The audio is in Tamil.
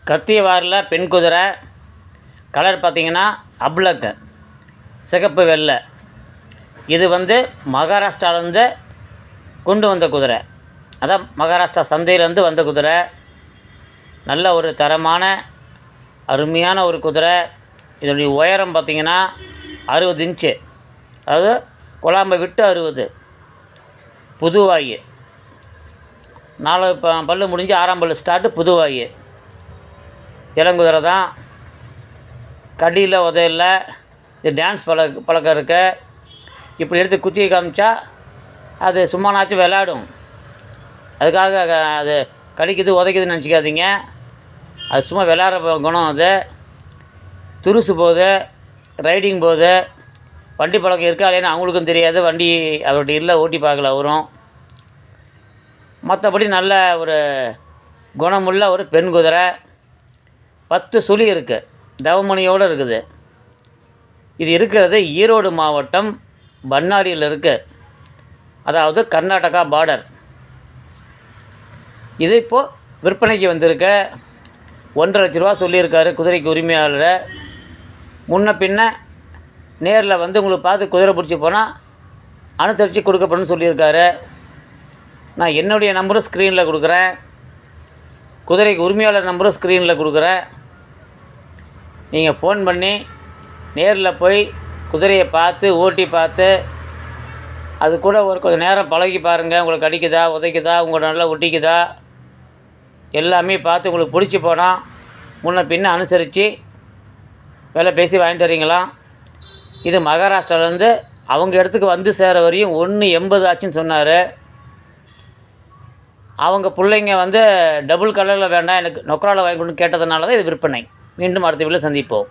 கத்தியவாரில் பெண் குதிரை. கலர் பார்த்திங்கன்னா அப்லக்கு, சிகப்பு வெள்ளை. இது மகாராஷ்டிராவிலேருந்து கொண்டு வந்த குதிரை. அதான் மகாராஷ்டிரா சந்தையிலேருந்து வந்த குதிரை. நல்ல ஒரு தரமான அருமையான ஒரு குதிரை. இதனுடைய உயரம் பார்த்திங்கன்னா 60 இன்ச்சு, அதாவது குழாம்பை விட்டு 60. புதுவாயி 4 பல்லு முடிஞ்சு 6ஆம் பல்லு ஸ்டார்ட்டு. புதுவாயி இளங்குதிரை தான். கடியில் உதையில. இது டான்ஸ் பழக்கம் இருக்கு. இப்படி எடுத்து குச்சியை காமிச்சா அது சும்மானாச்சும் விளையாடும். அதுக்காக அது கடிக்குது உதைக்குதுன்னு நினச்சிக்காதீங்க. அது சும்மா விளையாடுற குணம். அது துருசு போகுது, ரைடிங் போகுது. வண்டி பழக்கம் இருக்கா இல்லைன்னு அவங்களுக்கும் தெரியாது. வண்டி அவர்கிட்ட இல்லை, ஓட்டி பார்க்கல அவரும். மற்றபடி நல்ல ஒரு குணமுள்ள ஒரு பெண் குதிரை. 10 சுழி இருக்குது, தவமணியோடு இருக்குது. இது இருக்கிறது ஈரோடு மாவட்டம் பண்ணாரியில் இருக்குது, அதாவது கர்நாடகா பார்டர். இது இப்போது விற்பனைக்கு வந்திருக்கு. 1,50,000 ரூபா சொல்லியிருக்காரு குதிரைக்கு உரிமையாளர். முன்ன பின்ன நேரில் உங்களுக்கு பார்த்து குதிரை பிடிச்சி போனால் அனுசரித்து கொடுக்கப்படணும்னு சொல்லியிருக்காரு. நான் என்னுடைய நம்பரும் ஸ்க்ரீனில் கொடுக்குறேன், குதிரைக்கு உரிமையாளர் நம்பரும் ஸ்க்ரீனில் கொடுக்குறேன். நீங்கள் ஃபோன் பண்ணி நேரில் போய் குதிரையை பார்த்து ஓட்டி பார்த்து அது கூட கொஞ்சம் நேரம் பழகி பாருங்கள். உங்களுக்கு அடிக்குதா, உதைக்குதா, உங்களை நல்லா ஒட்டிக்குதா எல்லாமே பார்த்து உங்களுக்கு பிடிச்சி போனால் முன்ன பின்ன அனுசரித்து விலை பேசி வாங்கிட்டு வரீங்களாம். இது மகாராஷ்டிராவிலேருந்து அவங்க இடத்துக்கு வந்து சேர வரையும் 1,80 ஆச்சுன்னு சொன்னார். அவங்க பிள்ளைங்க டபுள் கலரில் வேண்டாம், எனக்கு நொக்கராவில் வாங்கி கொடுன்னு கேட்டதுனால தான் இது விற்பனை. மீண்டும் அடுத்த வீடியோவில் சந்திப்போம்.